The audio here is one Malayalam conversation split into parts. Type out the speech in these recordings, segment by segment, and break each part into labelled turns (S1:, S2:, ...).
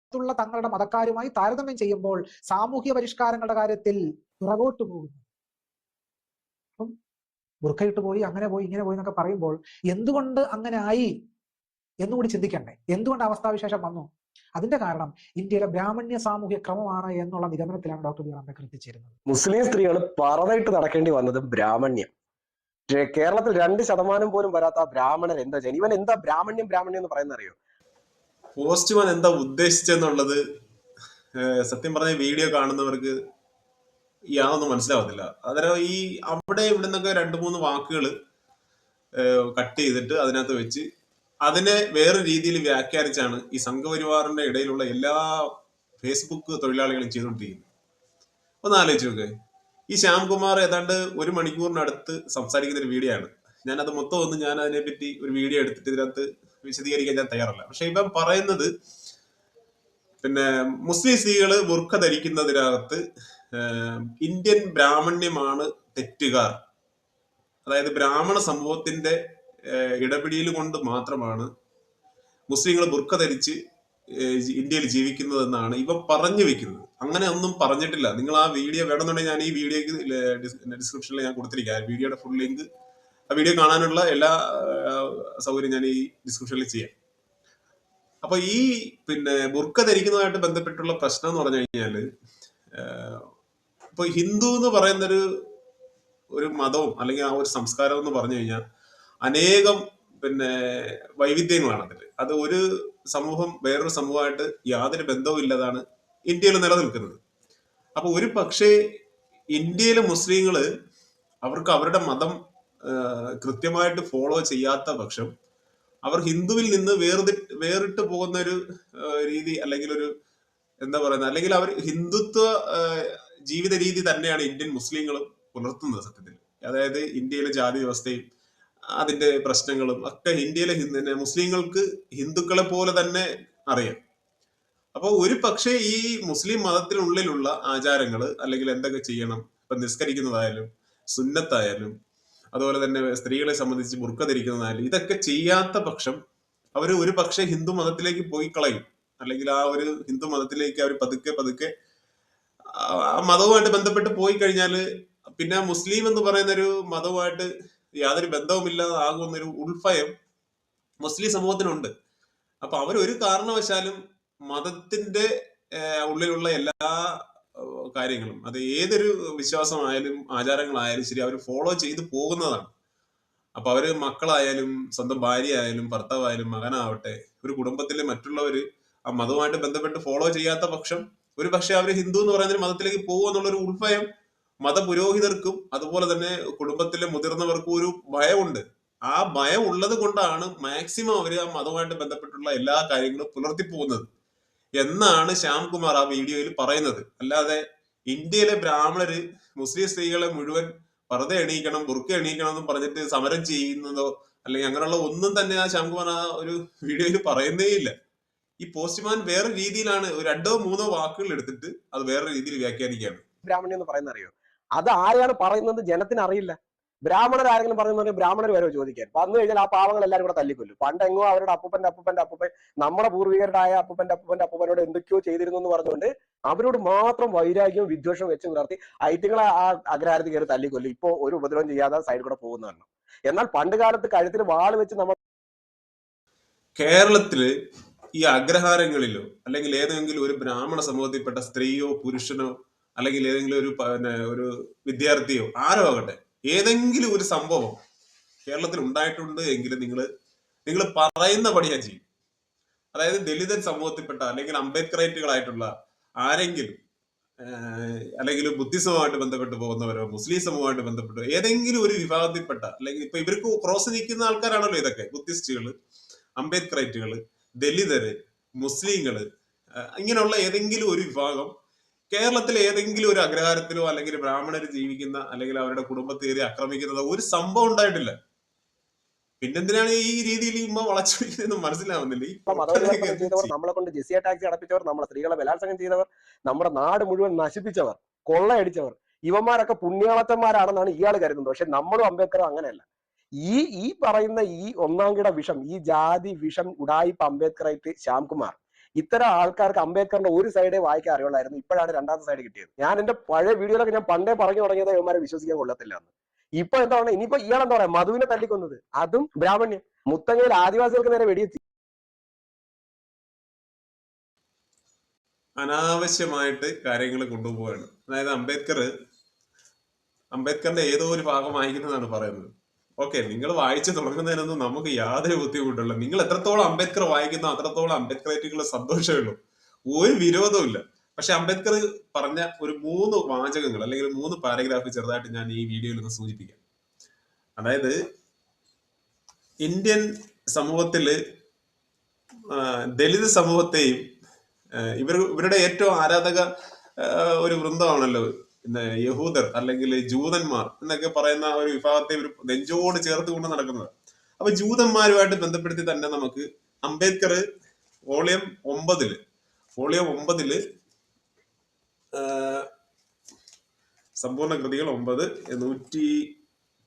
S1: പുറത്തുള്ള തങ്ങളുടെ മതക്കാരുമായി താരതമ്യം ചെയ്യുമ്പോൾ സാമൂഹ്യ പരിഷ്കാരങ്ങളുടെ കാര്യത്തിൽ പുറകോട്ട് പോകുന്നു. അപ്പം ബുർഖയിട്ട് പോയി, അങ്ങനെ പോയി, ഇങ്ങനെ പോയി എന്നൊക്കെ പറയുമ്പോൾ എന്തുകൊണ്ട് അങ്ങനെ ആയി എന്നുകൂടി ചിന്തിക്കണ്ടേ? എന്തുകൊണ്ട് അവസ്ഥാവിശേഷം വന്നു? അതിന്റെ കാരണം ഇന്ത്യയിലെ ബ്രാഹ്മണ്യ സാമൂഹ്യ ക്രമമാണ് എന്നുള്ള നിഗമനത്തിലാണ് ഡോക്ടർ ബി ആർ അംബേദ്കർ എത്തിച്ചേരുന്നത്.
S2: മുസ്ലിം സ്ത്രീകൾ പറതായിട്ട് നടക്കേണ്ടി വന്നത് ബ്രാഹ്മണ്യം. കേരളത്തിൽ 2% പോലും വരാത്ത ബ്രാഹ്മണൻ എന്താ ചെയ്യുക? ഇവൻ എന്താ ബ്രാഹ്മണ്യം എന്ന് പറയുന്ന അറിയോ?
S3: പോസ്റ്റ്മാൻ എന്താ ഉദ്ദേശിച്ചെന്നുള്ളത് സത്യം പറഞ്ഞ വീഡിയോ കാണുന്നവർക്ക് യാതൊന്നും മനസ്സിലാവത്തില്ല. അന്നേരം ഈ അവിടെ ഇവിടെ നിന്നൊക്കെ 2-3 വാക്കുകൾ കട്ട് ചെയ്തിട്ട് അതിനകത്ത് വെച്ച് അതിനെ വേറെ രീതിയിൽ വ്യാഖ്യാനിച്ചാണ് ഈ സംഘപരിവാറിന്റെ ഇടയിലുള്ള എല്ലാ ഫേസ്ബുക്ക് തൊഴിലാളികളും ചെയ്തുകൊണ്ടിരിക്കുന്നത്. ഒന്ന് ആലോചിച്ച് നോക്ക്. ഈ ശ്യാംകുമാർ ഏതാണ്ട് 1 മണിക്കൂറിനടുത്ത് സംസാരിക്കുന്ന ഒരു വീഡിയോ ആണ്. ഞാനത് മൊത്തം ഒന്നും ഞാൻ അതിനെപ്പറ്റി ഒരു വീഡിയോ എടുത്തിട്ട് ഇതിനകത്ത് വിശദീകരിക്കാൻ ഞാൻ തയ്യാറല്ല. പക്ഷെ ഇവൻ പറയുന്നത് പിന്നെ മുസ്ലിം സ്ത്രീകള് ബുർഖ ധരിക്കുന്നതിനകത്ത് ഇന്ത്യൻ ബ്രാഹ്മണ്യമാണ് തെറ്റുകാർ. അതായത് ബ്രാഹ്മണ സമൂഹത്തിന്റെ ഇടപിടിയിൽ കൊണ്ട് മാത്രമാണ് മുസ്ലിങ്ങൾ ബുർഖ ധരിച്ച് ഇന്ത്യയിൽ ജീവിക്കുന്നതെന്നാണ് ഇവ പറഞ്ഞു വെക്കുന്നത്. അങ്ങനെ ഒന്നും പറഞ്ഞിട്ടില്ല. നിങ്ങൾ ആ വീഡിയോ വേണമെന്നുണ്ടെങ്കിൽ ഞാൻ ഈ വീഡിയോക്ക് ഡിസ്ക്രിപ്ഷനിൽ ഞാൻ കൊടുത്തിരിക്കാം. ആ വീഡിയോയുടെ ഫുൾ ലിങ്ക്, ആ വീഡിയോ കാണാനുള്ള എല്ലാ സൗകര്യം ഞാൻ ഈ ഡിസ്ക്രിപ്ഷനിൽ ചെയ്യാം. അപ്പൊ ഈ പിന്നെ ബുർഖ ധരിക്കുന്നതുമായിട്ട് ബന്ധപ്പെട്ടുള്ള പ്രശ്നം എന്ന് പറഞ്ഞു കഴിഞ്ഞാല്, ഇപ്പൊ ഹിന്ദു എന്ന് പറയുന്നൊരു മതവും അല്ലെങ്കിൽ ആ ഒരു സംസ്കാരം എന്ന് പറഞ്ഞു കഴിഞ്ഞാൽ അനേകം പിന്നെ വൈവിധ്യങ്ങളാണ് അതിൽ. അത് ഒരു സമൂഹം വേറൊരു സമൂഹമായിട്ട് യാതൊരു ബന്ധവും ഇല്ലാതാണ് ഇന്ത്യയിൽ നിലനിൽക്കുന്നത്. അപ്പൊ ഒരു പക്ഷേ ഇന്ത്യയിലെ മുസ്ലിങ്ങള് അവർക്ക് അവരുടെ മതം കൃത്യമായിട്ട് ഫോളോ ചെയ്യാത്ത പക്ഷം അവർ ഹിന്ദുവിൽ നിന്ന് വേറിട്ട് പോകുന്ന ഒരു രീതി, അല്ലെങ്കിൽ ഒരു എന്താ പറയുന്നത്, അല്ലെങ്കിൽ അവർ ഹിന്ദുത്വ ജീവിത രീതി തന്നെയാണ് ഇന്ത്യൻ മുസ്ലിങ്ങളും പുലർത്തുന്നത് സത്യത്തിൽ. അതായത് ഇന്ത്യയിലെ ജാതി വ്യവസ്ഥയും അതിന്റെ പ്രശ്നങ്ങളും ഒക്കെ ഇന്ത്യയിലെ മുസ്ലിങ്ങൾക്ക് ഹിന്ദുക്കളെ പോലെ തന്നെ അറിയാം. അപ്പൊ ഒരു പക്ഷേ ഈ മുസ്ലിം മതത്തിനുള്ളിലുള്ള ആചാരങ്ങൾ, അല്ലെങ്കിൽ എന്തൊക്കെ ചെയ്യണം, ഇപ്പൊ നിസ്കരിക്കുന്നതായാലും സുന്നത്തായാലും അതുപോലെ തന്നെ സ്ത്രീകളെ സംബന്ധിച്ച് ബുർഖ ധരിക്കുന്നതായാലും, ഇതൊക്കെ ചെയ്യാത്ത പക്ഷം അവർ ഒരു പക്ഷേ ഹിന്ദു മതത്തിലേക്ക് പോയി കളയും. അല്ലെങ്കിൽ ആ ഒരു ഹിന്ദു മതത്തിലേക്ക് അവർ പതുക്കെ മതവുമായിട്ട് ബന്ധപ്പെട്ട് പോയി കഴിഞ്ഞാല് പിന്നെ മുസ്ലിം എന്ന് പറയുന്ന ഒരു മതവുമായിട്ട് യാതൊരു ബന്ധവുമില്ലാതെ ആകുന്നൊരു ഉൾഭയം മുസ്ലിം സമൂഹത്തിനുണ്ട്. അപ്പൊ അവരൊരു കാരണവശാലും മതത്തിന്റെ ഉള്ളിലുള്ള എല്ലാ കാര്യങ്ങളും, അത് ഏതൊരു വിശ്വാസമായാലും ആചാരങ്ങളായാലും ശരി, അവർ ഫോളോ ചെയ്ത് പോകുന്നതാണ്. അപ്പൊ അവര് മക്കളായാലും സ്വന്തം ഭാര്യ ആയാലും ഭർത്താവായാലും മകനാവട്ടെ, ഒരു കുടുംബത്തിലെ മറ്റുള്ളവര് ആ മതവുമായിട്ട് ബന്ധപ്പെട്ട് ഫോളോ ചെയ്യാത്ത പക്ഷം ഒരു പക്ഷെ അവര് ഹിന്ദു എന്ന് പറയുന്ന മതത്തിലേക്ക് പോകും എന്നുള്ളൊരു ഉൾഭയം മതപുരോഹിതർക്കും അതുപോലെ തന്നെ കുടുംബത്തിലെ മുതിർന്നവർക്കും ഒരു ഭയമുണ്ട്. ആ ഭയം ഉള്ളത് കൊണ്ടാണ് മാക്സിമം അവര് ആ മതവുമായിട്ട് ബന്ധപ്പെട്ടുള്ള എല്ലാ കാര്യങ്ങളും പുലർത്തിപ്പോകുന്നത് എന്നാണ് ശ്യാംകുമാർ ആ വീഡിയോയിൽ പറയുന്നത്. അല്ലാതെ ഇന്ത്യയിലെ ബ്രാഹ്മണര് മുസ്ലിം സ്ത്രീകളെ മുഴുവൻ പർദ്ദ എണീക്കണം, ബുർക്ക എണീക്കണം എന്നും പറഞ്ഞിട്ട് സമരം ചെയ്യുന്നതോ അല്ലെങ്കിൽ അങ്ങനെയുള്ള ഒന്നും തന്നെ ആ ശ്യാംകുമാർ ആ ഒരു വീഡിയോയിൽ പറയുന്നേ ഇല്ല. ഈ പോസ്റ്റ്മാൻ വേറെ രീതിയിലാണ് 2-3 വാക്കുകൾ എടുത്തിട്ട് അത് വേറെ രീതിയിൽ വ്യാഖ്യാനിക്കുകയാണ്.
S2: ബ്രാഹ്മണ്യം എന്ന് പറയുന്ന അറിയോ? അത് ആരെയാണ് പറയുന്നത് ജനത്തിന് അറിയില്ല. ബ്രാഹ്മണർ ആരെങ്കിലും പറഞ്ഞു ബ്രാഹ്മണർ വരെ ചോദിക്കാൻ വന്നു കഴിഞ്ഞാൽ ആ പാവങ്ങൾ എല്ലാവരും കൂടെ തല്ലിക്കൊല്ലും. പണ്ടെങ്ങോ അവരുടെ അപ്പൂപ്പന്റെ നമ്മുടെ പൂർവികരുടായ അപ്പൂപ്പന്റെ അപ്പൂപ്പനോട് എന്തൊക്കെയോ ചെയ്തിരുന്നു എന്ന് പറഞ്ഞുകൊണ്ട് അവരോട് മാത്രം വൈരാഗ്യവും വിദ്വേഷവും വെച്ച് പുലർത്തി ഐത്യങ്ങളെ ആ അഗ്രഹാരത്തിൽ കയറി തല്ലിക്കൊല്ലും. ഇപ്പോ ഒരു ഉപദ്രവം ചെയ്യാതെ സൈഡിൽ കൂടെ പോകുന്നതാണ്. എന്നാൽ പണ്ട് കാലത്ത് കഴുത്തിൽ വാള് വെച്ച് നമ്മൾ
S3: കേരളത്തില് ഈ അഗ്രഹാരങ്ങളിലോ അല്ലെങ്കിൽ ഏതെങ്കിലും ഒരു ബ്രാഹ്മണ സമൂഹത്തിൽപ്പെട്ട സ്ത്രീയോ പുരുഷനോ അല്ലെങ്കിൽ ഏതെങ്കിലും ഒരു വിദ്യാർത്ഥിയോ ആരോ ആകട്ടെ, ഏതെങ്കിലും ഒരു സംഭവം കേരളത്തിൽ ഉണ്ടായിട്ടുണ്ട് എങ്കിൽ നിങ്ങൾ പറയുന്ന പടി ഞാൻ ചെയ്യും. അതായത് ദലിതൻ സമൂഹത്തിൽപ്പെട്ട അല്ലെങ്കിൽ അംബേദ്കറേറ്റുകളായിട്ടുള്ള ആരെങ്കിലും, അല്ലെങ്കിൽ ബുദ്ധിസവുമായിട്ട് ബന്ധപ്പെട്ട് പോകുന്നവരോ മുസ്ലിം സമൂഹമായിട്ട് ബന്ധപ്പെട്ടോ ഏതെങ്കിലും ഒരു വിഭാഗത്തിൽപ്പെട്ട, അല്ലെങ്കിൽ ഇപ്പൊ ഇവർക്ക് ക്രോസ് നിൽക്കുന്ന ആൾക്കാരാണല്ലോ ഇതൊക്കെ, ബുദ്ധിസ്റ്റുകള്, അംബേദ്കറേറ്റുകള്, ദലിതര്, മുസ്ലിങ്ങള്, ഇങ്ങനെയുള്ള ഏതെങ്കിലും ഒരു വിഭാഗം കേരളത്തിലെ ഏതെങ്കിലും ഒരു അഗ്രഹാരത്തിലോ അല്ലെങ്കിൽ ബ്രാഹ്മണര് ജീവിക്കുന്ന അല്ലെങ്കിൽ അവരുടെ കുടുംബത്തേറി ആക്രമിക്കുന്നതോ ഒരു സംഭവം ഉണ്ടായിട്ടില്ല. പിന്നെന്തിനാണ് ഈ രീതിയിൽ വളച്ചൊടിക്കുന്നതെന്ന് മനസ്സിലാവുന്നില്ല.
S2: ചെയ്തവർ, നമ്മളെ കൊണ്ട് ജിസിയ ടാക്സി അടപ്പിച്ചവർ, നമ്മളെ സ്ത്രീകളെ ബലാത്സംഗം ചെയ്തവർ, നമ്മുടെ നാട് മുഴുവൻ നശിപ്പിച്ചവർ, കൊള്ളയടിച്ചവർ, ഇവന്മാരൊക്കെ പുണ്യാളച്ചന്മാരാണെന്നാണ് ഇയാൾ കരുതുന്നത്. പക്ഷെ നമ്മളും അംബേദ്കറും അങ്ങനെയല്ല. ഈ പറയുന്ന ഈ ഒന്നാം കിട വിഷം, ഈ ജാതി വിഷം ഉടായിപ്പ് അംബേദ്കറായിട്ട് ശ്യാംകുമാർ ഇത്തരം ആൾക്കാർക്ക് അംബേദ്കറിന്റെ ഒരു സൈഡേ വായിക്കാൻ അറിയുള്ളായിരുന്നു. ഇപ്പോഴാണ് രണ്ടാമത്തെ സൈഡ് കിട്ടിയത്. ഞാൻ എന്റെ പഴയ വീഡിയോയിലൊക്കെ ഞാൻ പണ്ടേ പറഞ്ഞു തുടങ്ങിയത് ഇവന്മാരെ വിശ്വസിക്കാൻ കൊള്ളത്തില്ല എന്ന്. ഇപ്പൊ എന്താണ് ഇനിയിപ്പോ ഇയാളെന്താ പറയാ, മധുവിനെ തല്ലിക്കൊന്നത്, അതും ബ്രാഹ്മണ്യം. മുത്തങ്ങയിൽ ആദിവാസികൾക്ക് നേരെ വെടിയെത്തി.
S3: അനാവശ്യമായിട്ട് കാര്യങ്ങൾ കൊണ്ടുപോവാണ്. അതായത് അംബേദ്കറിന്റെ ഏതോ ഒരു ഭാഗം വായിക്കുന്നതാണ് പറയുന്നത്. ഓക്കെ, നിങ്ങൾ വായിച്ചു തുടങ്ങുന്നതിനൊന്നും നമുക്ക് യാതൊരു ബുദ്ധിമുട്ടുള്ള. നിങ്ങൾ എത്രത്തോളം അംബേദ്കർ വായിക്കുന്നോ അത്രത്തോളം അംബേദ്കറായിട്ടുള്ള സന്തോഷമേ ഉള്ളൂ, ഒരു വിരോധവും ഇല്ല. പക്ഷെ അംബേദ്കർ പറഞ്ഞ ഒരു 3 വാചകങ്ങൾ അല്ലെങ്കിൽ 3 പാരഗ്രാഫ് ചെറുതായിട്ട് ഞാൻ ഈ വീഡിയോയിൽ ഒന്ന് സൂചിപ്പിക്കാം. അതായത് ഇന്ത്യൻ സമൂഹത്തില് ദലിത് സമൂഹത്തെയും ഇവരുടെ ഏറ്റവും ആരാധക ഒരു വൃന്ദമാണല്ലോ പിന്നെ യഹൂദർ അല്ലെങ്കിൽ ജൂതന്മാർ എന്നൊക്കെ പറയുന്ന ആ ഒരു വിഭാഗത്തെ ഇവർ നെഞ്ചോട് ചേർത്ത് കൊണ്ട് നടക്കുന്നത്. അപ്പൊ ജൂതന്മാരുമായിട്ട് ബന്ധപ്പെടുത്തി തന്നെ നമുക്ക് അംബേദ്കർ വോളിയം 9 സമ്പൂർണ്ണ കൃതികൾ 9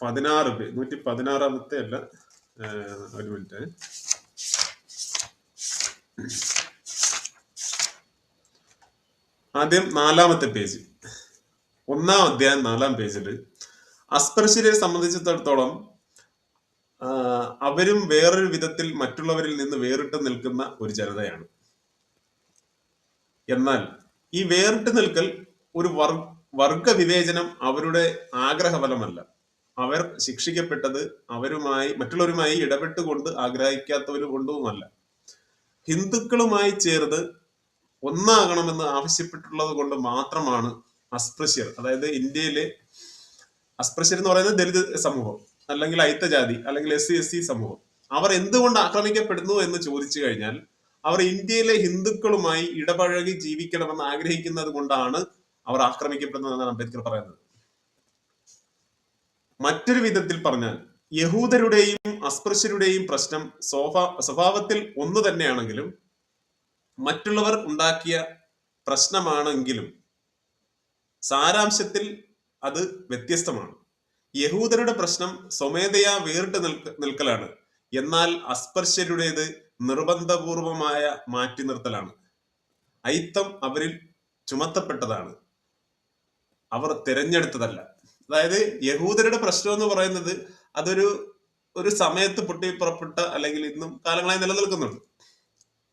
S3: 116 അല്ല, ഒരു മിനിറ്റ്. ആദ്യം 4ാമത്തെ പേജ്, 1-ാം അധ്യായം 4-ാം പേജിൽ അസ്പൃശ്യരെ സംബന്ധിച്ചിടത്തോളം അവരും വേറൊരു വിധത്തിൽ മറ്റുള്ളവരിൽ നിന്ന് വേറിട്ട് നിൽക്കുന്ന ഒരു ജനതയാണ്. എന്നാൽ ഈ വേറിട്ട് നിൽക്കൽ ഒരു വർഗ വിവേചനം അവരുടെ ആഗ്രഹഫലമല്ല. അവർ ശിക്ഷിക്കപ്പെട്ടത് മറ്റുള്ളവരുമായി ഇടപെട്ടുകൊണ്ട് ആഗ്രഹിക്കാത്തവരും കൊണ്ടുമല്ല. ഹിന്ദുക്കളുമായി ചേർന്ന് ഒന്നാകണമെന്ന് ആവശ്യപ്പെട്ടുള്ളത് കൊണ്ട് മാത്രമാണ് അസ്പൃശ്യർ, അതായത് ഇന്ത്യയിലെ അസ്പൃശ്യർ എന്ന് പറയുന്നത് ദലിത് സമൂഹം അല്ലെങ്കിൽ അയിത്തജാതി അല്ലെങ്കിൽ SC സമൂഹം, അവർ എന്തുകൊണ്ട് ആക്രമിക്കപ്പെടുന്നു എന്ന് ചോദിച്ചു കഴിഞ്ഞാൽ അവർ ഇന്ത്യയിലെ ഹിന്ദുക്കളുമായി ഇടപഴകി ജീവിക്കണമെന്ന് ആഗ്രഹിക്കുന്നത് കൊണ്ടാണ് അവർ ആക്രമിക്കപ്പെടുന്നതെന്നാണ് അംബേദ്കർ പറയുന്നത്. മറ്റൊരു വിധത്തിൽ പറഞ്ഞാൽ യഹൂദരുടെയും അസ്പൃശ്യരുടെയും പ്രശ്നം സ്വഭാവത്തിൽ ഒന്ന് തന്നെയാണെങ്കിലും മറ്റുള്ളവർ ഉണ്ടാക്കിയ പ്രശ്നമാണെങ്കിലും സാരാംശത്തിൽ അത് വ്യത്യസ്തമാണ്. യഹൂദരുടെ പ്രശ്നം സ്വമേധയാ വേറിട്ട് നിൽക്കലാണ്, എന്നാൽ അസ്പൃശ്യരുടേത് നിർബന്ധപൂർവമായ മാറ്റി നിർത്തലാണ്. അയിത്തം അവരിൽ ചുമത്തപ്പെട്ടതാണ്, അവർ തിരഞ്ഞെടുത്തതല്ല. അതായത് യഹൂദരുടെ പ്രശ്നം എന്ന് പറയുന്നത് അതൊരു സമയത്ത് പൊട്ടിപ്പുറപ്പെട്ട അല്ലെങ്കിൽ ഇന്നും കാലങ്ങളായി നിലനിൽക്കുന്നുണ്ട്.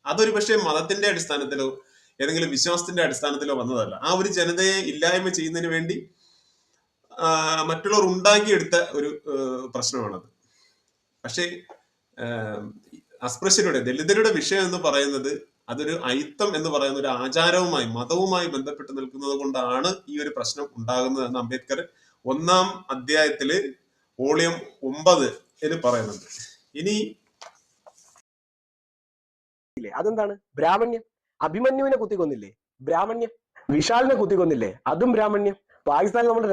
S3: അതൊരു പക്ഷേ മതത്തിന്റെ അടിസ്ഥാനത്തിലോ ഏതെങ്കിലും വിശ്വാസത്തിന്റെ അടിസ്ഥാനത്തിലോ വന്നതല്ല. ആ ഒരു ജനതയെ ഇല്ലായ്മ ചെയ്യുന്നതിന് വേണ്ടി മറ്റുള്ളവർ ഉണ്ടാക്കിയെടുത്ത ഒരു പ്രശ്നമാണത്. പക്ഷേ അസ്പൃശ്യരുടെ ദലിതരുടെ വിഷയം എന്ന് പറയുന്നത് അതൊരു അയിത്തം എന്ന് പറയുന്ന ഒരു ആചാരവുമായി മതവുമായി ബന്ധപ്പെട്ട് നിൽക്കുന്നത് കൊണ്ടാണ് ഈ ഒരു പ്രശ്നം ഉണ്ടാകുന്നത് എന്ന് അംബേദ്കർ 1-ാം അധ്യായത്തില് വോളിയം 9 പറയുന്നുണ്ട്. ഇനി
S2: അതെന്താണ്? ബ്രാഹ്മണ്യം. അഭിമന്യുവിനെ കുത്തിക്കൊന്നില്ലേ? ബ്രാഹ്മണ്യം. വിശാലിനെ കുത്തിക്കൊന്നില്ലേ? അതും ബ്രാഹ്മണ്യം. പാകിസ്ഥാനിൽ നമ്മൾ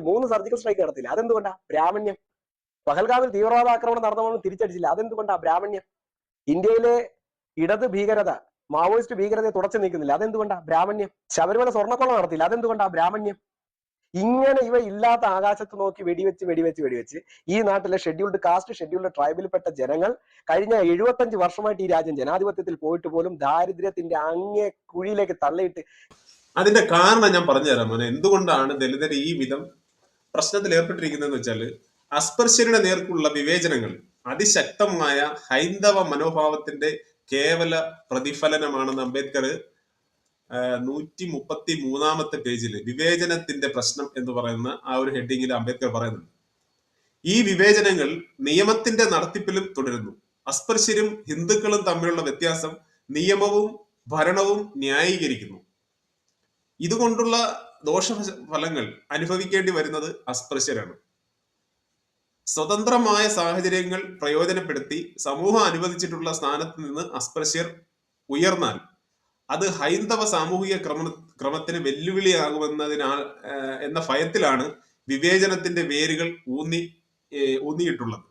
S2: 3 സർജിക്കൽ സ്ട്രൈക്ക് നടത്തില്ല, അതെന്തുകൊണ്ടാ? ബ്രാഹ്മണ്യം. പഹൽഗാമിൽ തീവ്രവാദ ആക്രമണം നടന്നപ്പോൾ തിരിച്ചടിച്ചില്ല, അതെന്തുകൊണ്ടാ? ബ്രാഹ്മണ്യം. ഇന്ത്യയിലെ ഇടത് ഭീകരത, മാവോയിസ്റ്റ് ഭീകരതയെ തുടച്ചു നീക്കുന്നില്ല, അതെന്തുകൊണ്ടാ? ബ്രാഹ്മണ്യം. ശബരിമല സ്വർണ്ണക്കൊള്ള നടത്തില്ല, അതെന്തുകൊണ്ടാ? ബ്രാഹ്മണ്യം. ഇങ്ങനെ ഇവ ഇല്ലാത്ത ആകാശത്ത് നോക്കി വെടിവെച്ച് ഈ നാട്ടിലെ ഷെഡ്യൂൾഡ് കാസ്റ്റ്, ഷെഡ്യൂൾഡ് ട്രൈബിൽപ്പെട്ട ജനങ്ങൾ കഴിഞ്ഞ 75 വർഷമായിട്ട് ഈ രാജ്യം ജനാധിപത്യത്തിൽ പോയിട്ട് പോലും ദാരിദ്ര്യത്തിന്റെ അങ്ങേ കുഴിയിലേക്ക് തള്ളിയിട്ട്.
S3: അതിന്റെ കാരണം ഞാൻ പറഞ്ഞുതരാം മോനെ. എന്തുകൊണ്ടാണ് ദലിതർ ഈ വിധം പ്രശ്നത്തിൽ ഏർപ്പെട്ടിരിക്കുന്നതെന്ന് വെച്ചാല് അസ്പൃശ്യരുടെ നേർക്കുള്ള വിവേചനങ്ങൾ അതിശക്തമായ ഹൈന്ദവ മനോഭാവത്തിന്റെ കേവല പ്രതിഫലനമാണെന്ന് അംബേദ്കർ 133-ാമത്തെ പേജിൽ വിവേചനത്തിന്റെ പ്രശ്നം എന്ന് പറയുന്ന ആ ഒരു ഹെഡിങ്ങിൽ അംബേദ്കർ പറയുന്നുണ്ട്. ഈ വിവേചനങ്ങൾ നിയമത്തിന്റെ നടത്തിപ്പിലും തുടരുന്നു. അസ്പൃശ്യരും ഹിന്ദുക്കളും തമ്മിലുള്ള വ്യത്യാസം നിയമവും ഭരണവും ന്യായീകരിക്കുന്നു. ഇതുകൊണ്ടുള്ള ദോഷഫലങ്ങൾ അനുഭവിക്കേണ്ടി വരുന്നത് അസ്പൃശ്യരാണ്. സ്വതന്ത്രമായ സാഹചര്യങ്ങൾ പ്രയോജനപ്പെടുത്തി സമൂഹം അനുവദിച്ചിട്ടുള്ള സ്ഥാനത്ത് നിന്ന് അസ്പൃശ്യർ ഉയർന്നാൽ അത് ഹൈന്ദവ സാമൂഹിക ക്രമത്തിന് വെല്ലുവിളിയാകുമെന്നതിനാൽ എന്ന ഭയത്തിലാണ് വിവേചനത്തിന്റെ വേരുകൾ ഊന്നിയിട്ടുള്ളത്.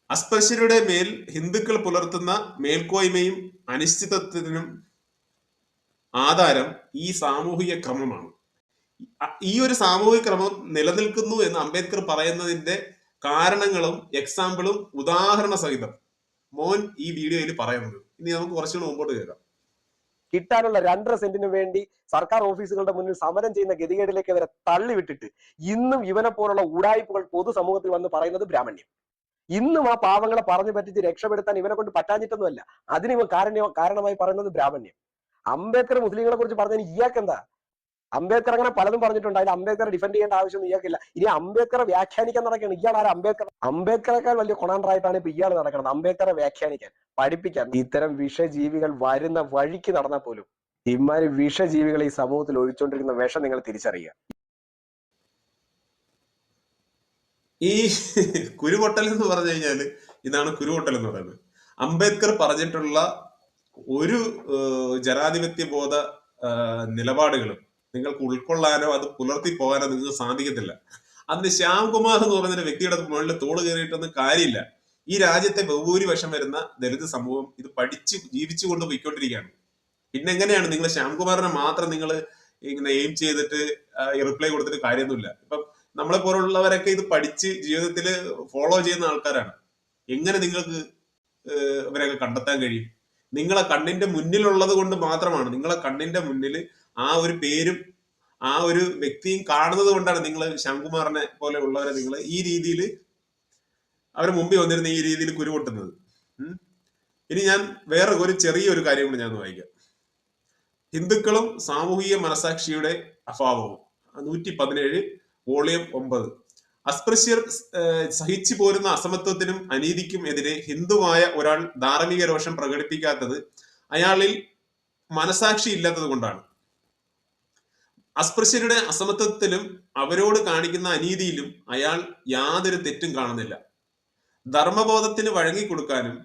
S3: അസ്പൃശ്യരുടെ മേൽ ഹിന്ദുക്കൾ പുലർത്തുന്ന മേൽക്കോയ്മയും അനിശ്ചിതത്വത്തിനും ആധാരം ഈ സാമൂഹിക ക്രമമാണ്. ഈ ഒരു സാമൂഹിക ക്രമം നിലനിൽക്കുന്നു എന്ന് അംബേദ്കർ പറയുന്നതിന്റെ കാരണങ്ങളും എക്സാമ്പിളും ഉദാഹരണ സഹിതം മോൻ ഈ വീഡിയോയിൽ പറയുന്നത്. ഇനി നമുക്ക് കുറച്ചുകൂടെ മുമ്പോട്ട് കേൾക്കാം.
S2: കിട്ടാനുള്ള 2.5 സെന്റിന് വേണ്ടി സർക്കാർ ഓഫീസുകളുടെ മുന്നിൽ സമരം ചെയ്യുന്ന ഗതികേടിലേക്ക് വരെ തള്ളിവിട്ടിട്ട് ഇന്നും ഇവനെ പോലുള്ള ഉടായ്പകൾ പൊതുസമൂഹത്തിൽ വന്ന് പറയുന്നത് ബ്രാഹ്മണ്യം. ഇന്നും ആ പാവങ്ങളെ പറഞ്ഞു പറ്റിച്ച് രക്ഷപ്പെടുത്താൻ ഇവനെ കൊണ്ട് പറ്റാഞ്ഞിട്ടൊന്നുമല്ല, അതിന് ഇവൻ കാരണമായി പറയുന്നത് ബ്രാഹ്മണ്യം. അംബേദ്കർ മുസ്ലിങ്ങളെ കുറിച്ച് പറഞ്ഞതിന് ഇയാൾക്ക് എന്താ? അംബേദ്കർ അങ്ങനെ പലതും പറഞ്ഞിട്ടുണ്ട്, അതിന് അംബേദ്കറെ ഡിഫെൻഡ് ചെയ്യേണ്ട ആവശ്യമൊന്നും ഇയാൾക്കില്ല. ഇനി അംബേദ്കറെ വ്യാഖ്യാനിക്കാൻ നടക്കുകയാണ് ഇയാൾ. ആരും അംബേദ്കറേക്കാൾ വലിയ കൊണാണ്ടറായിട്ടാണ് ഇപ്പൊ ഇയാൾ നടക്കുന്നത്. അംബേദ്കറെ വ്യാഖ്യാനിക്കാൻ, പഠിപ്പിക്കാൻ. ഇത്തരം വിഷജീവികൾ വരുന്ന വഴിക്ക് നടന്നാൽ പോലും ഇമാര് വിഷജീവികൾ ഈ സമൂഹത്തിൽ ഒഴിച്ചുകൊണ്ടിരിക്കുന്ന വിഷം നിങ്ങൾ തിരിച്ചറിയുക.
S3: ഈ കുരുപൊട്ടൽ എന്ന് പറഞ്ഞു കഴിഞ്ഞാല് ഇതാണ് കുരുപൊട്ടൽ എന്ന് പറയുന്നത്. അംബേദ്കർ പറഞ്ഞിട്ടുള്ള ഒരു ജനാധിപത്യ ബോധ നിലപാടുകളും നിങ്ങൾക്ക് ഉൾക്കൊള്ളാനോ അത് പുലർത്തി പോകാനോ നിങ്ങൾക്ക് സാധിക്കത്തില്ല. അന്ന് ശ്യാംകുമാർ എന്ന് പറയുന്ന വ്യക്തിയുടെ മുകളിൽ തോള് കയറിയിട്ടൊന്നും കാര്യമില്ല. ഈ രാജ്യത്തെ ബഹുഭൂരിപക്ഷം വരുന്ന ദളിത് സമൂഹം ഇത് പഠിച്ച് ജീവിച്ചു കൊണ്ട് പോയിക്കൊണ്ടിരിക്കുകയാണ്. പിന്നെ എങ്ങനെയാണ് നിങ്ങൾ ശ്യാംകുമാറിനെ മാത്രം നിങ്ങൾ ഇങ്ങനെ എയിം ചെയ്തിട്ട് റിപ്ലൈ കൊടുത്തിട്ട് കാര്യമൊന്നുമില്ല. ഇപ്പം നമ്മളെ പോലുള്ളവരൊക്കെ ഇത് പഠിച്ച് ജീവിതത്തിൽ ഫോളോ ചെയ്യുന്ന ആൾക്കാരാണ്. എങ്ങനെ നിങ്ങൾക്ക് ഇവരൊക്കെ കണ്ടെത്താൻ കഴിയും? നിങ്ങളെ കണ്ണിന്റെ മുന്നിലുള്ളത് കൊണ്ട് മാത്രമാണ്. നിങ്ങളെ കണ്ണിന്റെ മുന്നിൽ ആ ഒരു പേരും ആ ഒരു വ്യക്തിയും കാണുന്നത് കൊണ്ടാണ് നിങ്ങൾ ശംകുമാറിനെ പോലെ ഉള്ളവരെ നിങ്ങൾ ഈ രീതിയിൽ അവരെ മുമ്പിൽ വന്നിരുന്ന ഈ രീതിയിൽ കുരുപൊട്ടുന്നത്. ഇനി ഞാൻ വേറെ ഒരു ചെറിയൊരു കാര്യം കൂടി ഞാൻ വായിക്കാം. ഹിന്ദുക്കളും സാമൂഹിക മനസാക്ഷിയുടെ അഭാവവും, 117 വോളിയം 9. അസ്പൃശ്യർ സഹിച്ചു പോരുന്ന അസമത്വത്തിനും അനീതിക്കും എതിരെ ഹിന്ദുവായ ഒരാൾ ധാർമ്മിക രോഷം പ്രകടിപ്പിക്കാത്തത് അയാളിൽ മനസാക്ഷി ഇല്ലാത്തത് കൊണ്ടാണ്. അസ്പൃശ്യരുടെ അസമത്വത്തിലും അവരോട് കാണിക്കുന്ന അനീതിയിലും അയാൾ യാതൊരു തെറ്റും കാണുന്നില്ല. ധർമ്മബോധത്തിന് വഴങ്ങിക്കൊടുക്കാനും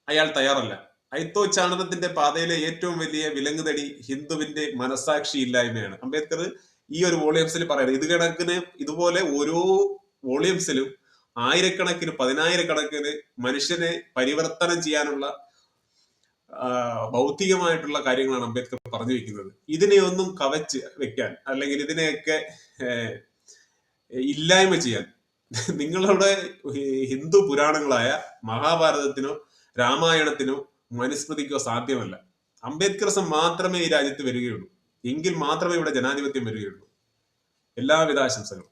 S3: അയാൾ തയ്യാറല്ല. അയിത്തോച്ചാടനത്തിന്റെ പാതയിലെ ഏറ്റവും വലിയ വിലങ്ങുതടി ഹിന്ദുവിന്റെ മനസാക്ഷി ഇല്ലായ്മയാണ്. അംബേദ്കർ ഈ ഒരു വോളിയംസിൽ പറയുന്നത്. ഇത് കണക്കിന് ഇതുപോലെ ഓരോ വോളിയംസിലും ആയിരക്കണക്കിന് 10,000-കണക്കിന് മനുഷ്യനെ പരിവർത്തനം ചെയ്യാനുള്ള ഭൗതികമായിട്ടുള്ള കാര്യങ്ങളാണ് അംബേദ്കർ പറഞ്ഞു വെക്കുന്നത്. ഇതിനെയൊന്നും കവച്ച് വെക്കാൻ അല്ലെങ്കിൽ ഇതിനെയൊക്കെ ഇല്ലായ്മ ചെയ്യാൻ നിങ്ങളുടെ ഹിന്ദു പുരാണങ്ങളായ മഹാഭാരതത്തിനോ രാമായണത്തിനോ മനുസ്മൃതിക്കോ സാധ്യമല്ല. അംബേദ്കറിസം മാത്രമേ ഈ രാജ്യത്ത് വരികയുള്ളൂ. എങ്കിൽ മാത്രമേ ഇവിടെ ജനാധിപത്യം വരികയുള്ളൂ. എല്ലാവിധ ആശംസകളും.